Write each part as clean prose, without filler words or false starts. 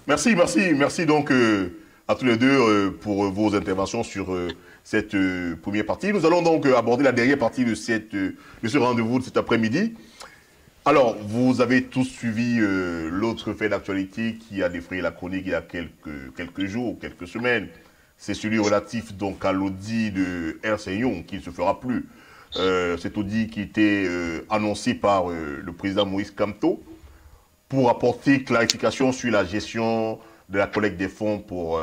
Merci donc à tous les deux pour vos interventions sur cette première partie. Nous allons donc aborder la dernière partie de ce rendez-vous de cet après-midi. Alors, vous avez tous suivi l'autre fait d'actualité qui a défrayé la chronique il y a quelques jours, quelques semaines. C'est celui relatif donc à l'audit de Ernst & Young qui ne se fera plus. Cet audit qui était annoncé par le président Moïse Kamto pour apporter clarification sur la gestion de la collecte des fonds pour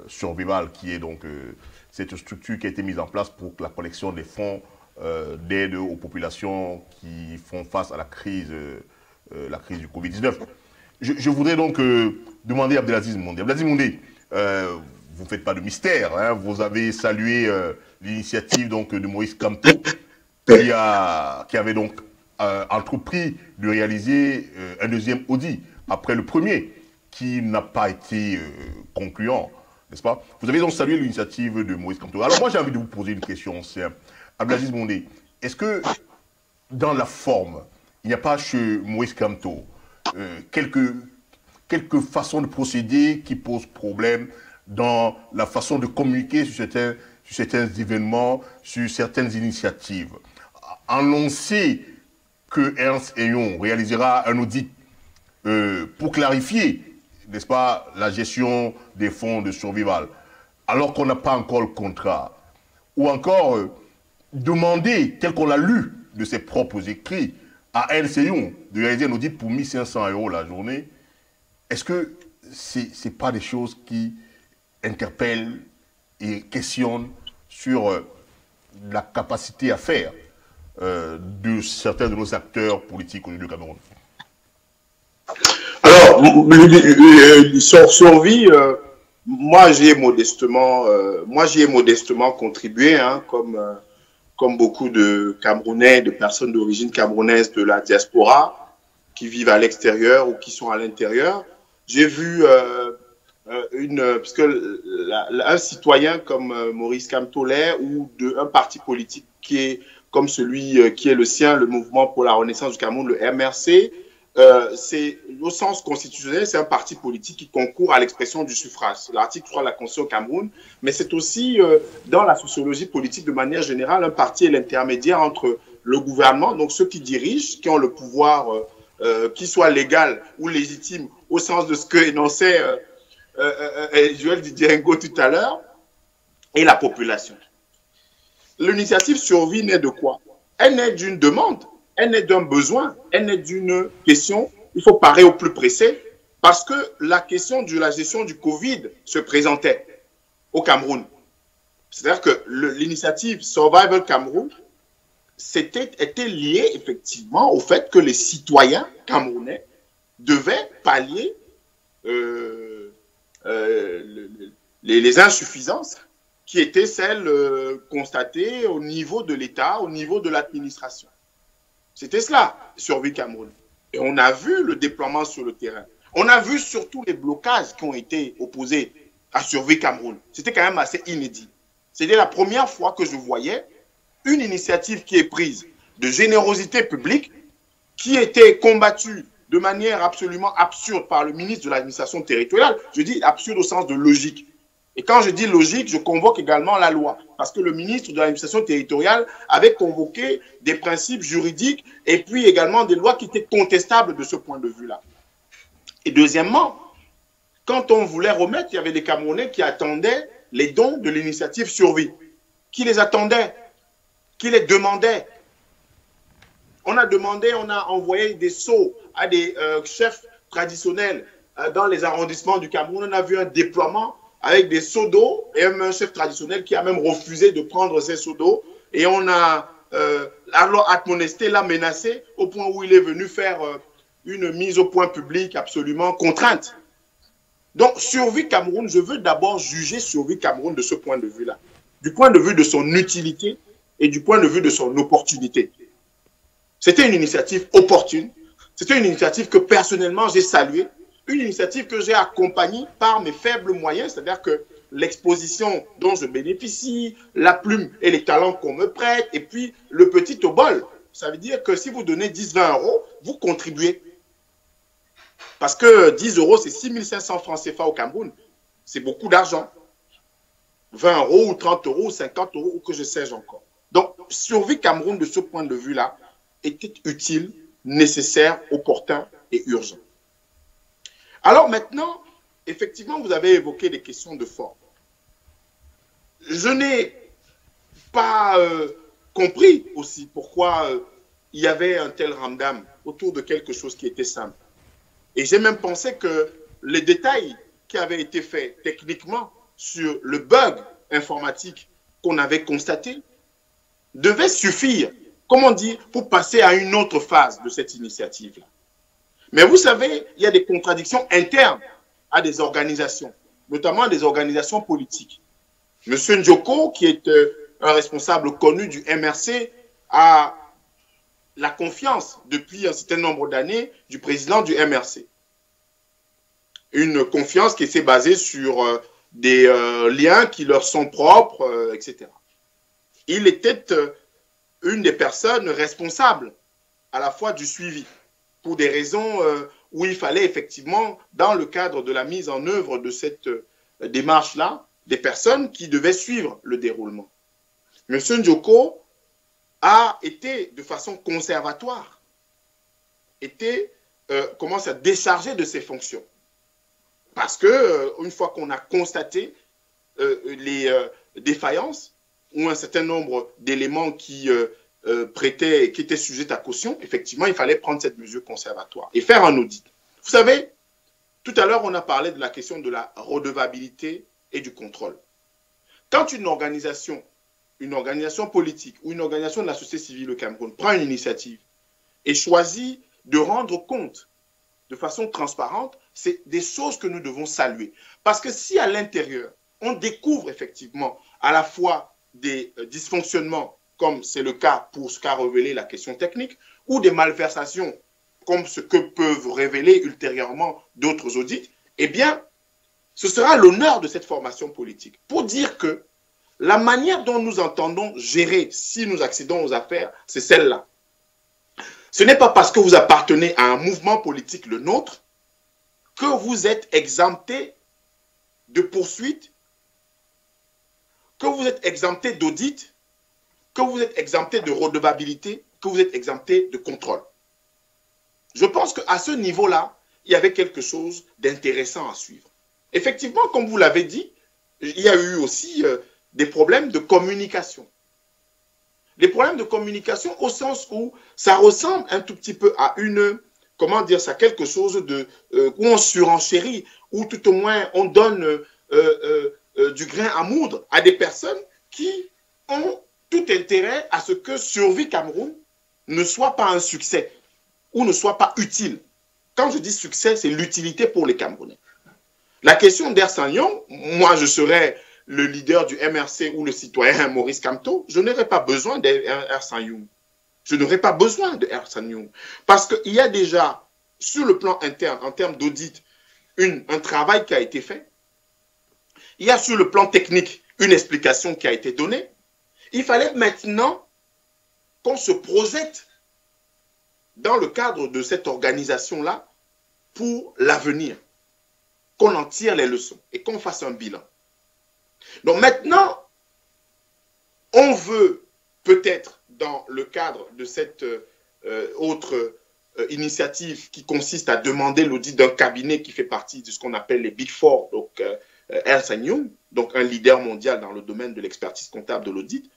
Survival, qui est donc cette structure qui a été mise en place pour la collection des fonds d'aide aux populations qui font face à la crise du Covid-19. Je voudrais donc demander à Abdelaziz Moundé. Abdelaziz Moundé, vous ne faites pas de mystère, hein, vous avez salué l'initiative donc de Moïse Kamto qui avait donc entrepris de réaliser un deuxième audit après le premier qui n'a pas été concluant, n'est-ce pas? Vous avez donc salué l'initiative de Moïse Kamto. Alors moi j'ai envie de vous poser une question simple. Abdelaziz Moundé, est-ce que dans la forme, il n'y a pas chez Moïse Kamto quelques façons de procéder qui posent problème dans la façon de communiquer sur certains événements, sur certaines initiatives? Annoncer que Ernst & Young réalisera un audit pour clarifier, n'est-ce pas, la gestion des fonds de Survival, alors qu'on n'a pas encore le contrat, ou encore demander, tel qu'on l'a lu de ses propres écrits, à Ernst & Young de réaliser un audit pour 1 500 € la journée, est-ce que ce n'est pas des choses qui interpellent et questionnent sur la capacité à faire de certains de nos acteurs politiques au Cameroun? Alors, sur Survie, moi j'y ai modestement contribué, hein, comme beaucoup de Camerounais, de personnes d'origine camerounaise de la diaspora qui vivent à l'extérieur ou qui sont à l'intérieur. J'ai vu parce que un citoyen comme Maurice Kamto ou un parti politique qui est comme celui qui est le sien, le Mouvement pour la Renaissance du Cameroun, le MRC, c'est au sens constitutionnel, c'est un parti politique qui concourt à l'expression du suffrage. C'est l'article 3 de la Constitution au Cameroun, mais c'est aussi dans la sociologie politique de manière générale, un parti est l'intermédiaire entre le gouvernement, donc ceux qui dirigent, qui ont le pouvoir, qui soit légal ou légitime, au sens de ce que énonçait Joël Didier Ngo tout à l'heure, et la population. L'initiative Survie naît de quoi? Elle naît d'une demande, elle naît d'un besoin, elle naît d'une question. Il faut parer au plus pressé parce que la question de la gestion du Covid se présentait au Cameroun. C'est-à-dire que l'initiative Survival Cameroun était liée effectivement au fait que les citoyens camerounais devaient pallier les insuffisances qui étaient celles constatées au niveau de l'État, au niveau de l'administration. C'était cela, Survie Cameroun. Et on a vu le déploiement sur le terrain. On a vu surtout les blocages qui ont été opposés à Survie Cameroun. C'était quand même assez inédit. C'était la première fois que je voyais une initiative qui est prise de générosité publique, qui était combattue de manière absolument absurde par le ministre de l'administration territoriale. Je dis absurde au sens de logique. Et quand je dis logique, je convoque également la loi. Parce que le ministre de l'administration territoriale avait convoqué des principes juridiques et puis également des lois qui étaient contestables de ce point de vue-là. Et deuxièmement, quand on voulait remettre, il y avait des Camerounais qui attendaient les dons de l'initiative Survie. Qui les attendait? Qui les demandait? On a demandé, on a envoyé des seaux à des chefs traditionnels dans les arrondissements du Cameroun. On a vu un déploiement avec des seaux d'eau et un chef traditionnel qui a même refusé de prendre ces seaux d'eau. Et on a alors admonesté, l'a menacé au point où il est venu faire une mise au point publique absolument contrainte. Donc, Survie Cameroun, je veux d'abord juger Survie Cameroun de ce point de vue-là. Du point de vue de son utilité et du point de vue de son opportunité. C'était une initiative opportune. C'était une initiative que personnellement j'ai saluée. Une initiative que j'ai accompagnée par mes faibles moyens, c'est-à-dire que l'exposition dont je bénéficie, la plume et les talents qu'on me prête, et puis le petit obol ça veut dire que si vous donnez 10-20 euros, vous contribuez. Parce que 10 euros, c'est 6500 francs CFA au Cameroun. C'est beaucoup d'argent. 20 euros ou 30 euros ou 50 euros ou que je sais encore. Donc, Survie Cameroun, de ce point de vue-là, était utile, nécessaire, opportun et urgent. Alors maintenant, effectivement, vous avez évoqué des questions de forme. Je n'ai pas compris aussi pourquoi il y avait un tel ramdam autour de quelque chose qui était simple. Et j'ai même pensé que les détails qui avaient été faits techniquement sur le bug informatique qu'on avait constaté devaient suffire, comment dire, pour passer à une autre phase de cette initiative-là. Mais vous savez, il y a des contradictions internes à des organisations, notamment des organisations politiques. Monsieur Ndjoko, qui est un responsable connu du MRC, a la confiance depuis un certain nombre d'années du président du MRC. Une confiance qui s'est basée sur des liens qui leur sont propres, etc. Il était une des personnes responsables à la fois du suivi, pour des raisons où il fallait effectivement, dans le cadre de la mise en œuvre de cette démarche-là, des personnes qui devaient suivre le déroulement. M. Ndjoko a été, de façon conservatoire, commence à décharger de ses fonctions. Parce que, une fois qu'on a constaté les défaillances ou un certain nombre d'éléments qui étaient sujets à caution, effectivement, il fallait prendre cette mesure conservatoire et faire un audit. Vous savez, tout à l'heure, on a parlé de la question de la redevabilité et du contrôle. Quand une organisation politique ou une organisation de la société civile au Cameroun prend une initiative et choisit de rendre compte de façon transparente, c'est des choses que nous devons saluer. Parce que si à l'intérieur, on découvre effectivement à la fois des dysfonctionnements, comme c'est le cas pour ce qu'a révélé la question technique, ou des malversations, comme ce que peuvent révéler ultérieurement d'autres audits, eh bien, ce sera l'honneur de cette formation politique pour dire que la manière dont nous entendons gérer, si nous accédons aux affaires, c'est celle-là. Ce n'est pas parce que vous appartenez à un mouvement politique, le nôtre, que vous êtes exempté de poursuites, que vous êtes exempté d'audit, que vous êtes exempté de redevabilité, que vous êtes exempté de contrôle. Je pense qu'à ce niveau-là, il y avait quelque chose d'intéressant à suivre. Effectivement, comme vous l'avez dit, il y a eu aussi des problèmes de communication. Des problèmes de communication au sens où ça ressemble un tout petit peu à quelque chose où on surenchérit, ou tout au moins on donne du grain à moudre à des personnes qui ont tout intérêt à ce que Survie Cameroun ne soit pas un succès ou ne soit pas utile. Quand je dis succès, c'est l'utilité pour les Camerounais. La question d'Ersagnon, moi je serais le leader du MRC ou le citoyen Maurice Kamto, je n'aurais pas besoin d'Ersagnon. Je n'aurais pas besoin d'Ersagnon. Parce qu'il y a déjà, sur le plan interne, en termes d'audit, un travail qui a été fait. Il y a sur le plan technique une explication qui a été donnée. Il fallait maintenant qu'on se projette dans le cadre de cette organisation-là pour l'avenir, qu'on en tire les leçons et qu'on fasse un bilan. Donc maintenant, on veut peut-être, dans le cadre de cette autre initiative qui consiste à demander l'audit d'un cabinet qui fait partie de ce qu'on appelle les Big Four, donc Ernst & Young, donc un leader mondial dans le domaine de l'expertise comptable de l'audit,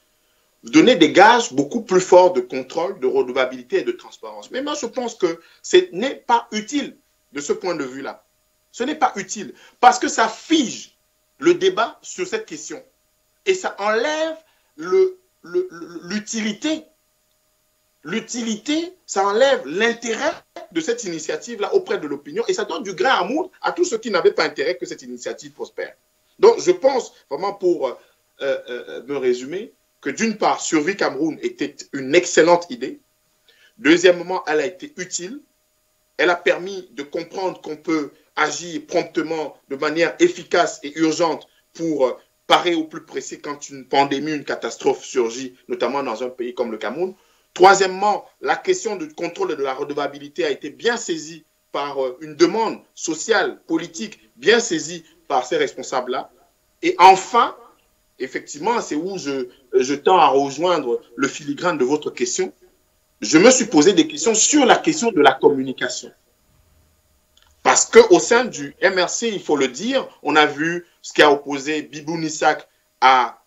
donner des gages beaucoup plus forts de contrôle, de redevabilité et de transparence. Mais moi, je pense que ce n'est pas utile de ce point de vue-là. Ce n'est pas utile parce que ça fige le débat sur cette question et ça enlève l'utilité. L'utilité, ça enlève l'intérêt de cette initiative-là auprès de l'opinion et ça donne du grain à moudre à tous ceux qui n'avaient pas intérêt que cette initiative prospère. Donc, je pense vraiment pour me résumer, que d'une part, Survie Cameroun était une excellente idée. Deuxièmement, elle a été utile. Elle a permis de comprendre qu'on peut agir promptement, de manière efficace et urgente pour parer au plus précis quand une pandémie, une catastrophe surgit, notamment dans un pays comme le Cameroun. Troisièmement, la question du contrôle de la redevabilité a été bien saisie par une demande sociale, politique, bien saisie par ces responsables-là. Et enfin, effectivement, c'est où je tends à rejoindre le filigrane de votre question. Je me suis posé des questions sur la question de la communication. Parce qu'au sein du MRC, il faut le dire, on a vu ce qui a opposé Bibou Nissak à,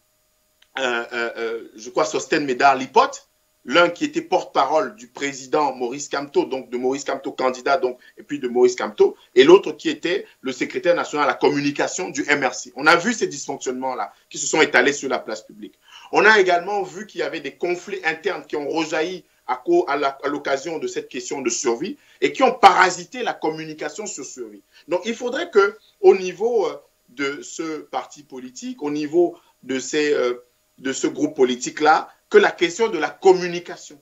je crois, Sosten Médard Lipote, l'un qui était porte-parole du président Maurice Kamto, donc de Maurice Kamto candidat, donc, et puis de Maurice Kamto, et l'autre qui était le secrétaire national à la communication du MRC. On a vu ces dysfonctionnements-là qui se sont étalés sur la place publique. On a également vu qu'il y avait des conflits internes qui ont rejailli à l'occasion de cette question de survie et qui ont parasité la communication sur survie. Donc, il faudrait qu'au niveau de ce parti politique, au niveau de ce groupe politique-là, que la question de la communication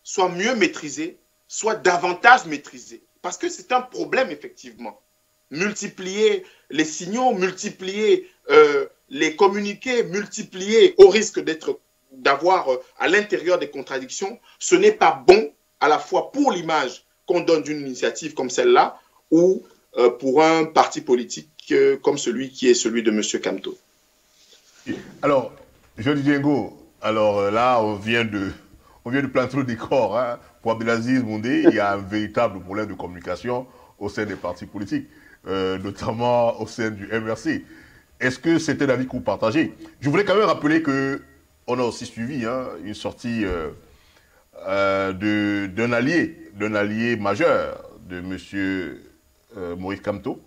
soit mieux maîtrisée, soit davantage maîtrisée. Parce que c'est un problème, effectivement. Multiplier les signaux, multiplier les communiqués, multiplier au risque d'avoir à l'intérieur des contradictions, ce n'est pas bon à la fois pour l'image qu'on donne d'une initiative comme celle-là ou pour un parti politique comme celui qui est celui de M. Kamto. Alors, Jody Djengo, alors là, on vient de planter le décor. Hein. Pour Abdelaziz Moundé, il y a un véritable problème de communication au sein des partis politiques, notamment au sein du MRC. Est-ce que c'était l'avis que vous partagez? Je voulais quand même rappeler qu'on a aussi suivi une sortie d'un allié majeur de M. Maurice Kamto,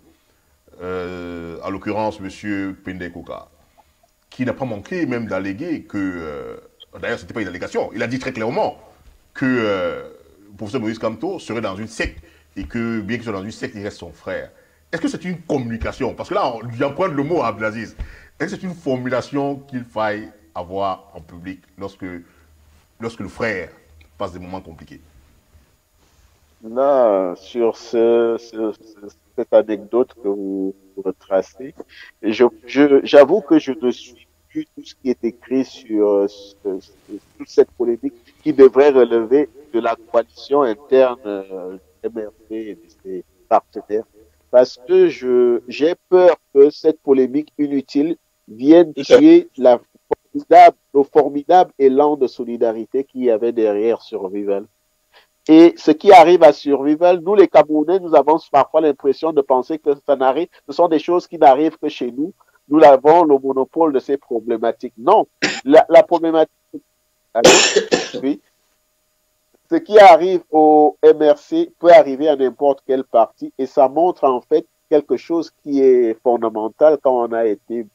en l'occurrence M. Pende Koka, qui n'a pas manqué même d'alléguer que, d'ailleurs ce n'était pas une allégation, il a dit très clairement que le professeur Maurice Kamto serait dans une secte et que bien qu'il soit dans une secte, il reste son frère. Est-ce que c'est une communication? Parce que là, j'emprunte le mot à Abdelaziz. Est-ce que c'est une formulation qu'il faille avoir en public lorsque le frère passe des moments compliqués? Là, sur cette anecdote que vous retracez, j'avoue que je ne suis plus tout ce qui est écrit sur toute cette polémique qui devrait relever de la coalition interne du MRP et de ses partenaires. Parce que j'ai peur que cette polémique inutile vienne tuer le formidable élan de solidarité qu'il y avait derrière Survival. Et ce qui arrive à Survival, nous les Camerounais, nous avons parfois l'impression de penser que ce sont des choses qui n'arrivent que chez nous. Nous avons le monopole de ces problématiques. Non, la problématique, oui, ce qui arrive au MRC peut arriver à n'importe quel parti et ça montre en fait quelque chose qui est fondamental quand on a été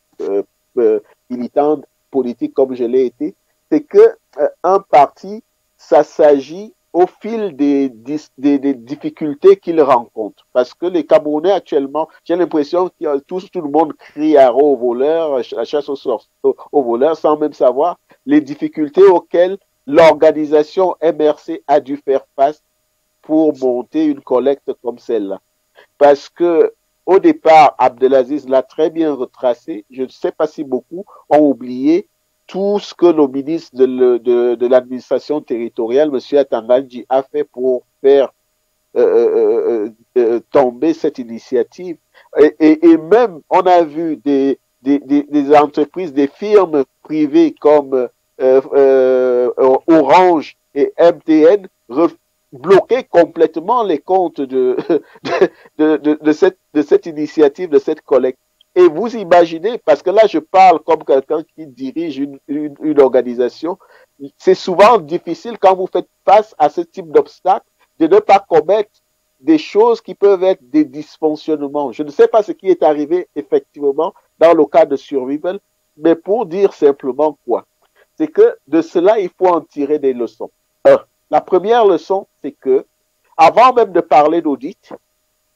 militant politique comme je l'ai été, c'est que un parti, ça s'agit au fil des difficultés qu'ils rencontrent. Parce que les Camerounais actuellement, j'ai l'impression que tout le monde crie à aux voleurs, à chasse aux voleurs, sans même savoir les difficultés auxquelles l'organisation MRC a dû faire face pour monter une collecte comme celle-là. Parce que au départ, Abdelaziz l'a très bien retracé. Je ne sais pas si beaucoup ont oublié tout ce que le ministre de l'administration territoriale, M. Atangalji, a fait pour faire tomber cette initiative. Et même, on a vu des entreprises, des firmes privées comme Orange et MTN bloquer complètement les comptes de cette initiative, de cette collecte. Et vous imaginez, parce que là je parle comme quelqu'un qui dirige une organisation, c'est souvent difficile quand vous faites face à ce type d'obstacle de ne pas commettre des choses qui peuvent être des dysfonctionnements. Je ne sais pas ce qui est arrivé effectivement dans le cas de Survival, mais pour dire simplement quoi? C'est que de cela, il faut en tirer des leçons. La première leçon, c'est que avant même de parler d'audit,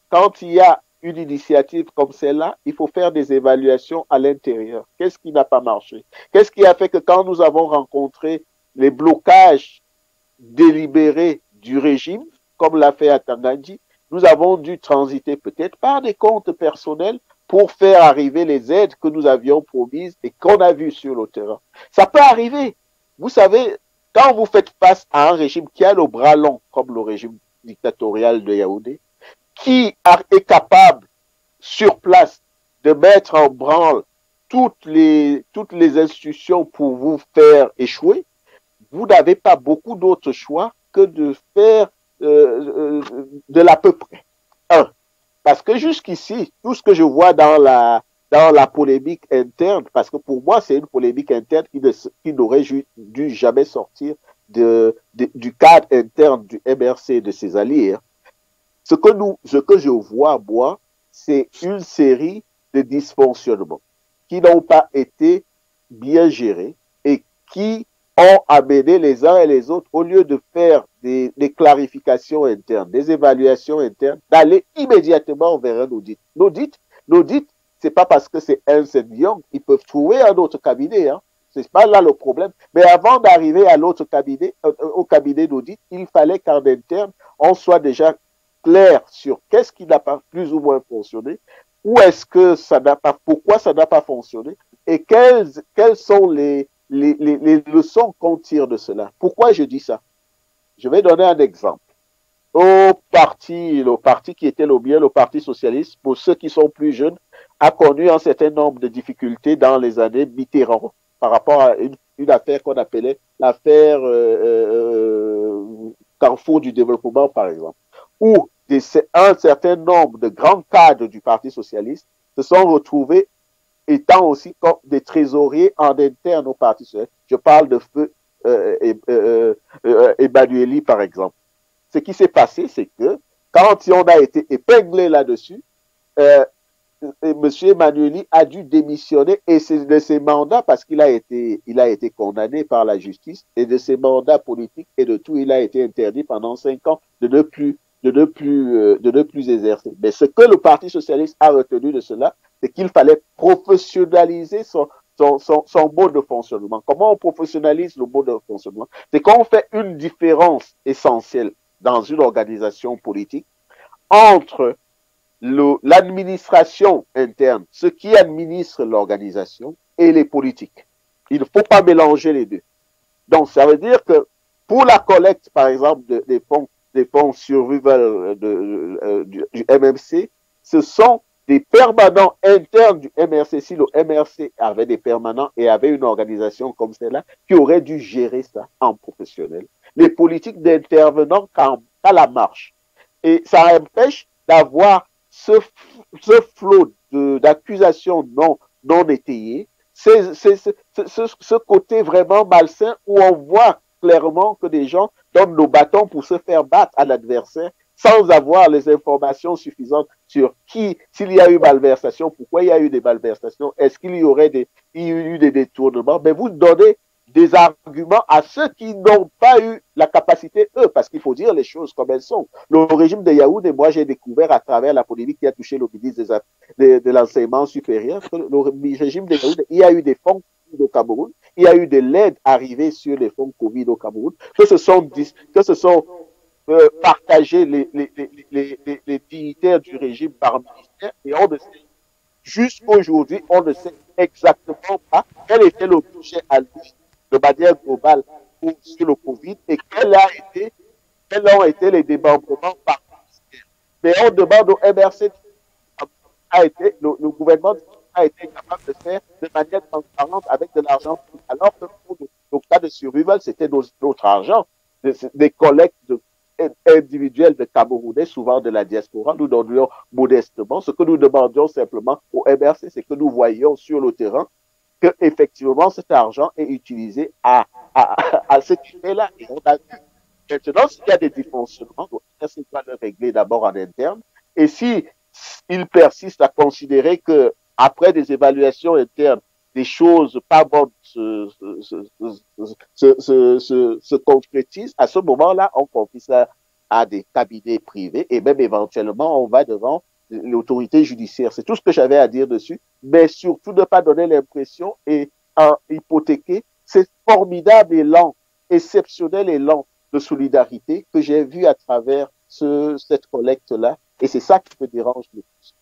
quand il y a une initiative comme celle-là, il faut faire des évaluations à l'intérieur. Qu'est-ce qui n'a pas marché? Qu'est-ce qui a fait que quand nous avons rencontré les blocages délibérés du régime, comme l'a fait Atanganji, nous avons dû transiter peut-être par des comptes personnels pour faire arriver les aides que nous avions promises et qu'on a vues sur le terrain. Ça peut arriver. Vous savez, quand vous faites face à un régime qui a le bras long, comme le régime dictatorial de Yaoundé, qui est capable, sur place, de mettre en branle toutes les institutions pour vous faire échouer, vous n'avez pas beaucoup d'autres choix que de faire de l'à peu près. Un, parce que jusqu'ici, tout ce que je vois dans la polémique interne, parce que pour moi, c'est une polémique interne qui n'aurait dû jamais sortir du cadre interne du MRC et de ses alliés. Ce que je vois, moi, c'est une série de dysfonctionnements qui n'ont pas été bien gérés et qui ont amené les uns et les autres, au lieu de faire des clarifications internes, des évaluations internes, d'aller immédiatement vers un audit. L'audit, c'est pas parce que c'est Ernst & Young, ils peuvent trouver un autre cabinet, hein. C'est pas là le problème. Mais avant d'arriver à l'autre cabinet, au cabinet d'audit, il fallait qu'en interne, on soit déjà clair sur qu'est-ce qui n'a pas plus ou moins fonctionné, où est-ce que ça n'a pas, pourquoi ça n'a pas fonctionné, et quelles sont les leçons qu'on tire de cela. Pourquoi je dis ça? Je vais donner un exemple. Le parti qui était le mien, le Parti socialiste, pour ceux qui sont plus jeunes, a connu un certain nombre de difficultés dans les années Mitterrand par rapport à une affaire qu'on appelait l'affaire Carrefour du développement, par exemple, où un certain nombre de grands cadres du Parti socialiste se sont retrouvés étant aussi comme des trésoriers en interne au Parti socialiste. Je parle de feu Emmanueli, par exemple. Ce qui s'est passé, c'est que quand on a été épinglé là-dessus, M. Emmanueli a dû démissionner et de ses mandats, parce qu'il a été condamné par la justice, et de ses mandats politiques et de tout, il a été interdit pendant 5 ans de ne plus exercer. Mais ce que le Parti socialiste a retenu de cela, c'est qu'il fallait professionnaliser son mode de fonctionnement. Comment on professionnalise le mode de fonctionnement? C'est qu'on fait une différence essentielle dans une organisation politique entre l'administration interne, ce qui administre l'organisation, et les politiques. Il ne faut pas mélanger les deux. Donc, ça veut dire que pour la collecte, par exemple, des fonds survival du MMC, ce sont des permanents internes du MRC. Si le MRC avait des permanents et avait une organisation comme celle-là, qui aurait dû gérer ça en professionnel. Les politiques d'intervenants qu'à la marche. Et ça empêche d'avoir ce flot d'accusations non étayées, ce côté vraiment malsain où on voit clairement que des gens donnent nos bâtons pour se faire battre à l'adversaire sans avoir les informations suffisantes sur s'il y a eu malversation, pourquoi il y a eu des malversations, est-ce qu'il y aurait eu des détournements. Mais vous donnez des arguments à ceux qui n'ont pas eu la capacité, eux, parce qu'il faut dire les choses comme elles sont. Le régime de Yaoundé, moi j'ai découvert à travers la polémique qui a touché le ministre de l'enseignement supérieur, que le régime de Yaoundé, il y a eu des fonds au Cameroun, il y a eu de l'aide arrivée sur les fonds Covid au Cameroun, que ce sont partagés les dignitaires du régime par ministère, et on ne sait, jusqu'aujourd'hui, on ne sait exactement pas quel était le budget alloué de manière globale sur le Covid et quels ont été les démembrements par ministère. Mais on demande au MRC, le gouvernement a été capable de faire de manière transparente avec de l'argent, alors que pour le cas de survival, c'était notre argent, des collectes individuelles de Camerounais, souvent de la diaspora. Nous donnions modestement. Ce que nous demandions simplement au MRC, c'est que nous voyions sur le terrain que effectivement cet argent est utilisé à cet effet-là. Et on a vu. Maintenant, s'il y a des dysfonctionnements, le MRC doit le régler d'abord en interne. Et si il persiste à considérer que après des évaluations internes, des choses pas bonnes se concrétisent, à ce moment-là, on confie ça à des cabinets privés et même éventuellement, on va devant l'autorité judiciaire. C'est tout ce que j'avais à dire dessus, mais surtout ne pas donner l'impression et hypothéquer ce formidable élan, exceptionnel élan de solidarité que j'ai vu à travers cette collecte-là, et c'est ça qui me dérange le plus.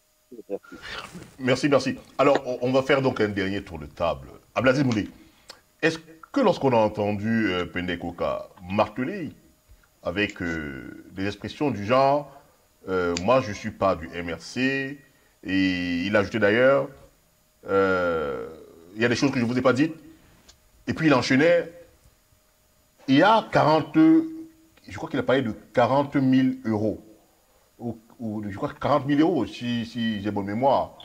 Merci. Alors, on va faire donc un dernier tour de table. Ablazi Moulé, que lorsqu'on a entendu Pende Koka marteler avec des expressions du genre moi je ne suis pas du MRC, et il a ajouté d'ailleurs il y a des choses que je ne vous ai pas dites, et puis il enchaînait, il y a 40, je crois qu'il a parlé de 40 000 euros, ou je crois 40 000 euros si j'ai bonne mémoire,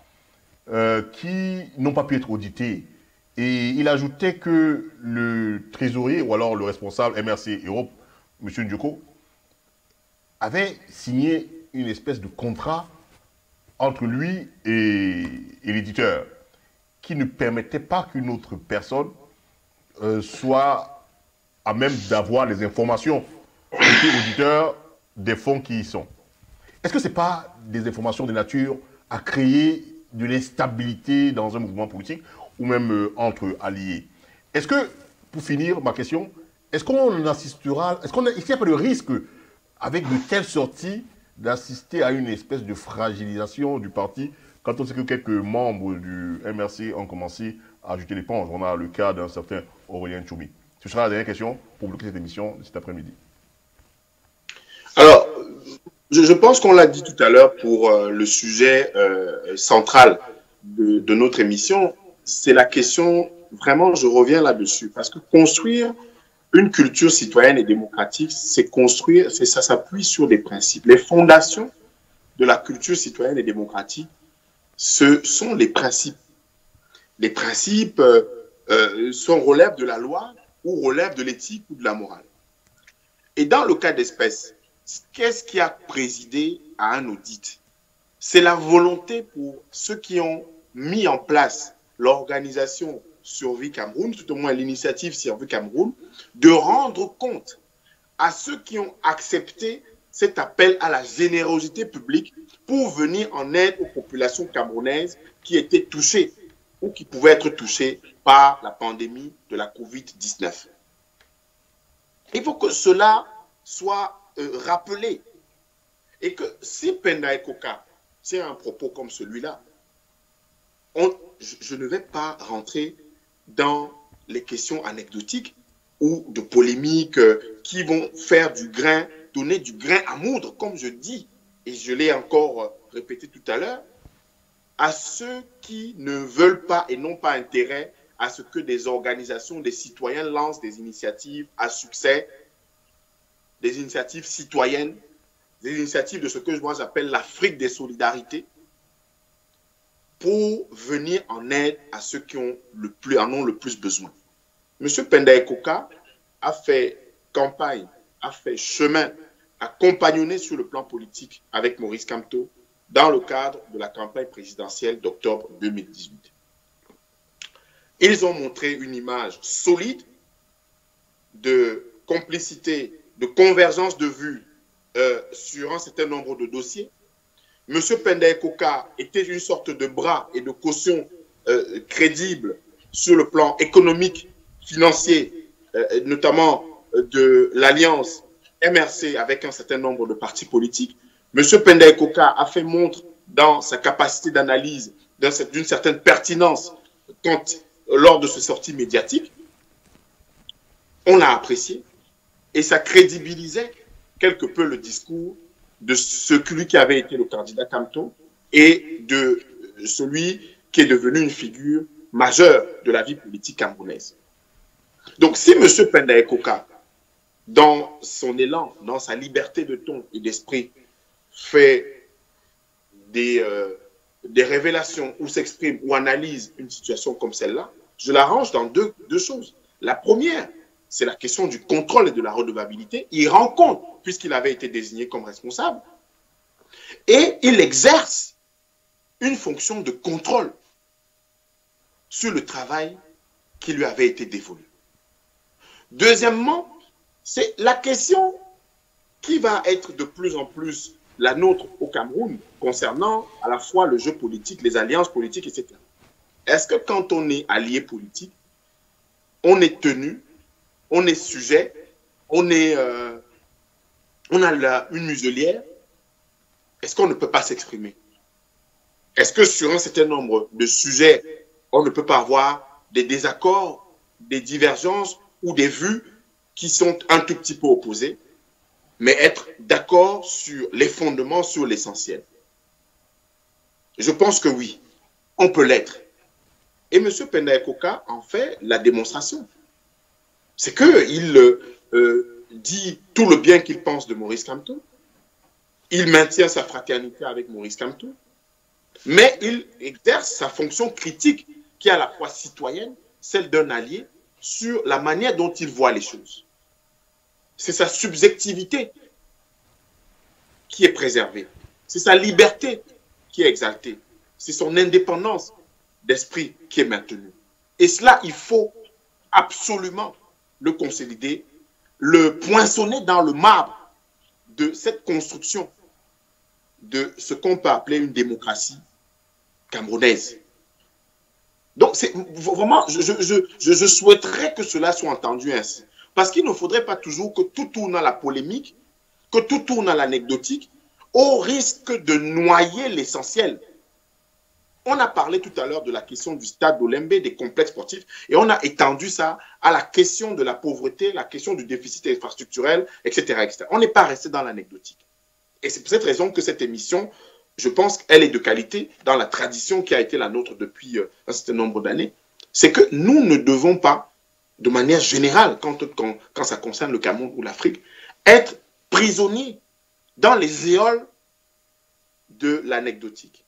qui n'ont pas pu être audités. Et il ajoutait que le trésorier, ou alors le responsable MRC Europe, M. Ndjoko, avait signé une espèce de contrat entre lui et l'éditeur, qui ne permettait pas qu'une autre personne soit à même d'avoir les informations côté auditeur des fonds qui y sont. Est-ce que ce n'est pas des informations de nature à créer de l'instabilité dans un mouvement politique ou même entre alliés? Est-ce que, pour finir ma question, est-ce qu'on assistera, est-ce qu'il n'y a pas de risque avec de telles sorties d'assister à une espèce de fragilisation du parti quand on sait que quelques membres du MRC ont commencé à jeter l'éponge? On a le cas d'un certain Aurélien Tchoumi. Ce sera la dernière question pour bloquer cette émission de cet après-midi. Alors, je pense qu'on l'a dit tout à l'heure pour le sujet central de notre émission, c'est la question, vraiment, je reviens là-dessus, parce que construire une culture citoyenne et démocratique, c'est construire, ça s'appuie sur des principes. Les fondations de la culture citoyenne et démocratique, ce sont les principes. Les principes relèvent de la loi ou relèvent de l'éthique ou de la morale. Et dans le cas d'espèce, qu'est-ce qui a présidé à un audit? C'est la volonté pour ceux qui ont mis en place l'organisation Survie Cameroun, tout au moins l'initiative Survie Cameroun, de rendre compte à ceux qui ont accepté cet appel à la générosité publique pour venir en aide aux populations camerounaises qui étaient touchées ou qui pouvaient être touchées par la pandémie de la COVID-19. Il faut que cela soit rappelé et que si Penda Koka tient un propos comme celui-là, je ne vais pas rentrer dans les questions anecdotiques ou de polémiques qui vont faire du grain, donner du grain à moudre, comme je dis, et je l'ai encore répété tout à l'heure, à ceux qui ne veulent pas et n'ont pas intérêt à ce que des organisations, des citoyens lancent des initiatives à succès, des initiatives citoyennes, des initiatives de ce que moi j'appelle l'Afrique des solidarités, pour venir en aide à ceux qui en ont le plus besoin. M. Penda Koka a fait campagne, a fait chemin, a compagnonné sur le plan politique avec Maurice Kamto dans le cadre de la campagne présidentielle d'octobre 2018. Ils ont montré une image solide de complicité, de convergence de vues sur un certain nombre de dossiers. M. Penda Koka était une sorte de bras et de caution crédible sur le plan économique, financier, notamment de l'alliance MRC avec un certain nombre de partis politiques. M. Penda Koka a fait montre dans sa capacité d'analyse d'une certaine pertinence lors de ses sorties médiatiques. On l'a apprécié et ça crédibilisait quelque peu le discours de celui qui avait été le candidat Kamto et de celui qui est devenu une figure majeure de la vie politique camerounaise. Donc si M. Penda Koka, dans son élan, dans sa liberté de ton et d'esprit, fait des révélations ou s'exprime ou analyse une situation comme celle-là, je l'arrange dans deux choses. La première, c'est la question du contrôle et de la redevabilité. Il rend compte, puisqu'il avait été désigné comme responsable, et il exerce une fonction de contrôle sur le travail qui lui avait été dévolu. Deuxièmement, c'est la question qui va être de plus en plus la nôtre au Cameroun concernant à la fois le jeu politique, les alliances politiques, etc. Est-ce que quand on est allié politique, on est tenu, on est sujet, on a une muselière, est-ce qu'on ne peut pas s'exprimer? Est-ce que sur un certain nombre de sujets, on ne peut pas avoir des désaccords des divergences ou des vues qui sont un tout petit peu opposées, mais être d'accord sur les fondements, sur l'essentiel. Je pense que oui, on peut l'être. Et M. Penda Ekoka en fait la démonstration. C'est qu'il dit tout le bien qu'il pense de Maurice Kamto, il maintient sa fraternité avec Maurice Kamto, mais il exerce sa fonction critique qui est à la fois citoyenne, celle d'un allié, sur la manière dont il voit les choses. C'est sa subjectivité qui est préservée. C'est sa liberté qui est exaltée. C'est son indépendance d'esprit qui est maintenue. Et cela, il faut absolument le consolider, le poinçonner dans le marbre de cette construction de ce qu'on peut appeler une démocratie camerounaise. Donc, c'est vraiment, je souhaiterais que cela soit entendu ainsi. Parce qu'il ne faudrait pas toujours que tout tourne à la polémique, que tout tourne à l'anecdotique, au risque de noyer l'essentiel. On a parlé tout à l'heure de la question du stade d'Olembe, des complexes sportifs, et on a étendu ça à la question de la pauvreté, la question du déficit infrastructurel, etc., etc. On n'est pas resté dans l'anecdotique. Et c'est pour cette raison que cette émission, je pense qu'elle est de qualité dans la tradition qui a été la nôtre depuis un certain nombre d'années. C'est que nous ne devons pas, de manière générale, quand ça concerne le Cameroun ou l'Afrique, être prisonniers dans les éoles de l'anecdotique.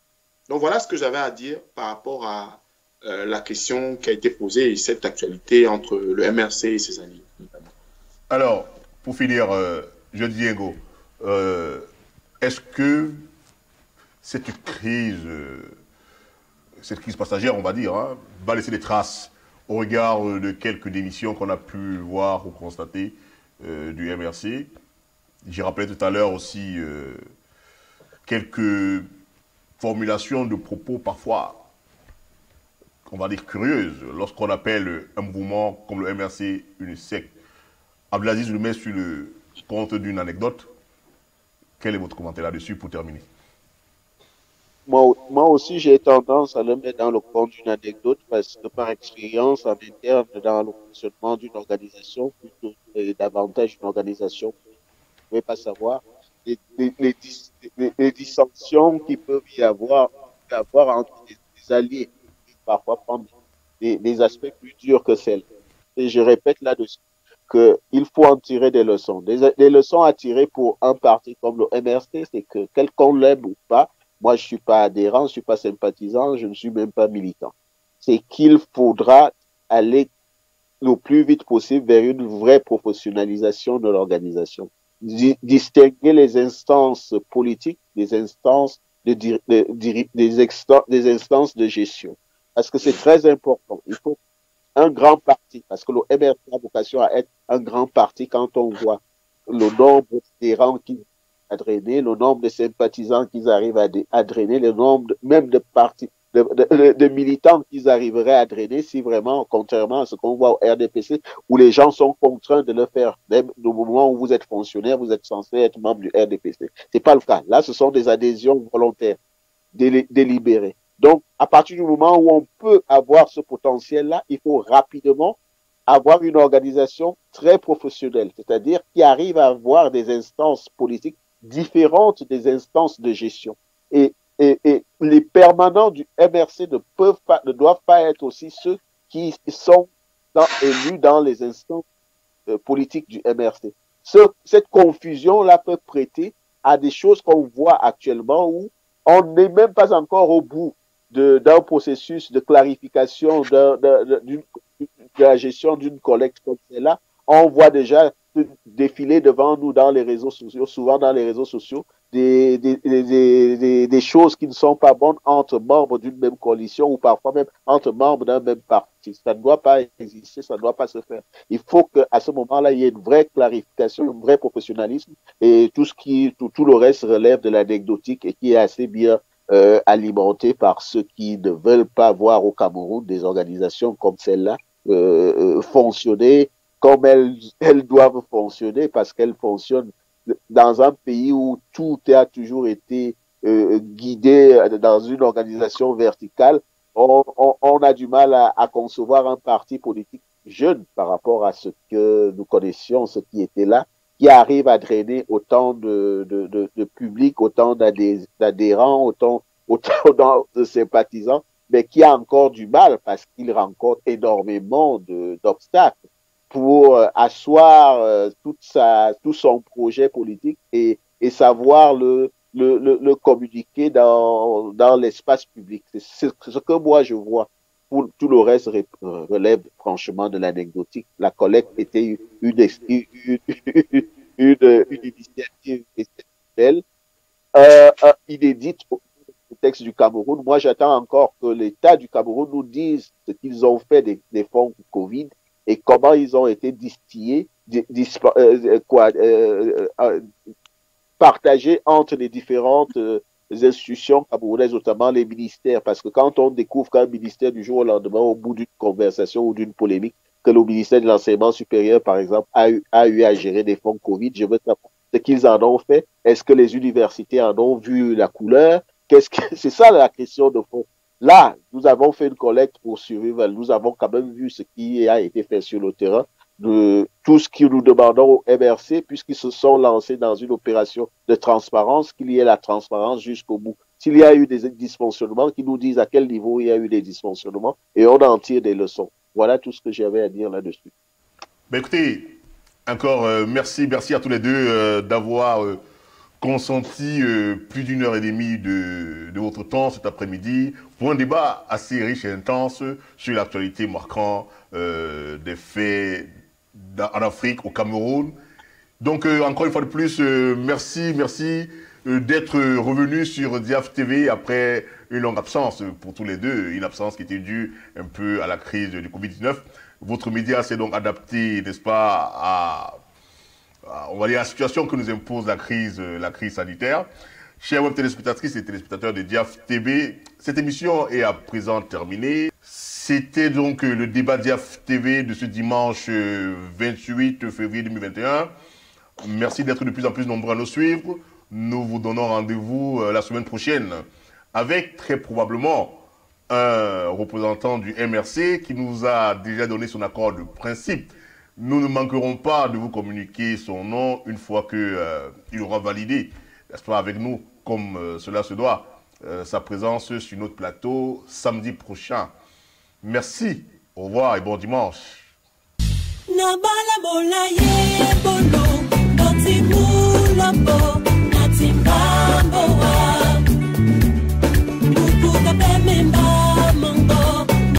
Donc voilà ce que j'avais à dire par rapport à la question qui a été posée et cette actualité entre le MRC et ses alliés. Alors, pour finir, Diego, est-ce que cette crise passagère, on va dire, hein, va laisser des traces au regard de quelques démissions qu'on a pu voir ou constater du MRC? J'ai rappelé tout à l'heure aussi quelques formulations de propos parfois, on va dire, curieuses. Lorsqu'on appelle un mouvement comme le MRC une secte, Abdelaziz le met sur le compte d'une anecdote. Quel est votre commentaire là-dessus pour terminer? Moi aussi, j'ai tendance à le mettre dans le compte d'une anecdote parce que par expérience, en interne, dans le fonctionnement d'une organisation, plutôt et davantage une organisation, vous ne pouvez pas savoir les dissensions qui peuvent y avoir entre des alliés, qui parfois prendre des aspects plus durs que celles. Et je répète là-dessus qu'il faut en tirer des leçons. Des leçons à tirer pour un parti comme le MRC, c'est que, quel qu'on l'aime ou pas, moi je suis pas adhérent, je suis pas sympathisant, je ne suis même pas militant. C'est qu'il faudra aller le plus vite possible vers une vraie professionnalisation de l'organisation. Distinguer les instances politiques des instances des instances de gestion. Parce que c'est très important. Il faut un grand parti, parce que le MRC a vocation à être un grand parti quand on voit le nombre d'adhérents qui à drainer, le nombre de sympathisants qu'ils arrivent à drainer, le nombre même de partis, de militants qu'ils arriveraient à drainer si vraiment, contrairement à ce qu'on voit au RDPC, où les gens sont contraints de le faire. Même au moment où vous êtes fonctionnaire, vous êtes censé être membre du RDPC. C'est pas le cas. Là, ce sont des adhésions volontaires, délibérées. Donc, à partir du moment où on peut avoir ce potentiel-là, il faut rapidement avoir une organisation très professionnelle, c'est-à-dire qui arrive à avoir des instances politiques différentes des instances de gestion. Et les permanents du MRC ne doivent pas être aussi ceux qui sont élus dans les instances politiques du MRC. Cette confusion-là peut prêter à des choses qu'on voit actuellement où on n'est même pas encore au bout d'un processus de clarification de la gestion d'une collecte comme celle-là. On voit déjà défiler devant nous dans les réseaux sociaux, souvent dans les réseaux sociaux, des choses qui ne sont pas bonnes entre membres d'une même coalition ou parfois même entre membres d'un même parti. Ça ne doit pas exister, ça ne doit pas se faire. Il faut qu'à ce moment-là, il y ait une vraie clarification, un vrai professionnalisme et tout le reste relève de l'anecdotique et qui est assez bien alimenté par ceux qui ne veulent pas voir au Cameroun des organisations comme celle-là fonctionner comme elles doivent fonctionner parce qu'elles fonctionnent dans un pays où tout a toujours été guidé dans une organisation verticale. On a du mal à concevoir un parti politique jeune par rapport à ce que nous connaissions, ce qui était là, qui arrive à drainer autant de public, autant d'adhérents, autant de sympathisants, mais qui a encore du mal parce qu'il rencontre énormément d'obstacles pour asseoir tout son projet politique et savoir le communiquer dans l'espace public. C'est ce que moi je vois. Pour tout le reste relève franchement de l'anecdotique. La collecte était une initiative exceptionnelle, inédite au contexte du Cameroun. Moi, j'attends encore que l'État du Cameroun nous dise ce qu'ils ont fait des fonds Covid et comment ils ont été distillés, partagés entre les différentes institutions camerounaises, notamment les ministères. Parce que quand on découvre qu'un ministère du jour au lendemain, au bout d'une conversation ou d'une polémique, que le ministère de l'Enseignement supérieur, par exemple, a eu à gérer des fonds Covid, je veux savoir ce qu'ils en ont fait. Est-ce que les universités en ont vu la couleur? C'est ça la question de fond. Là, nous avons fait une collecte pour survivre. Nous avons quand même vu ce qui a été fait sur le terrain, de tout ce que nous demandons au MRC, puisqu'ils se sont lancés dans une opération de transparence, qu'il y ait la transparence jusqu'au bout. S'il y a eu des dysfonctionnements, qu'ils nous disent à quel niveau il y a eu des dysfonctionnements, et on en tire des leçons. Voilà tout ce que j'avais à dire là-dessus. Ben écoutez, encore merci à tous les deux d'avoir consenti plus d'une heure et demie de votre temps cet après-midi pour un débat assez riche et intense sur l'actualité marquant des faits en Afrique, au Cameroun. Donc, encore une fois de plus, merci d'être revenu sur Diaf TV après une longue absence pour tous les deux, une absence qui était due un peu à la crise du Covid-19. Votre média s'est donc adapté, n'est-ce pas, on va dire, à la situation que nous impose la crise sanitaire. Chers web téléspectatrices et téléspectateurs de Diaf TV, cette émission est à présent terminée. C'était donc le débat Diaf TV de ce dimanche 28 février 2021. Merci d'être de plus en plus nombreux à nous suivre. Nous vous donnons rendez-vous la semaine prochaine avec très probablement un représentant du MRC qui nous a déjà donné son accord de principe. Nous ne manquerons pas de vous communiquer son nom une fois qu'il aura validé, n'est-ce pas, avec nous, comme cela se doit, sa présence sur notre plateau samedi prochain. Merci, au revoir et bon dimanche. Natimambo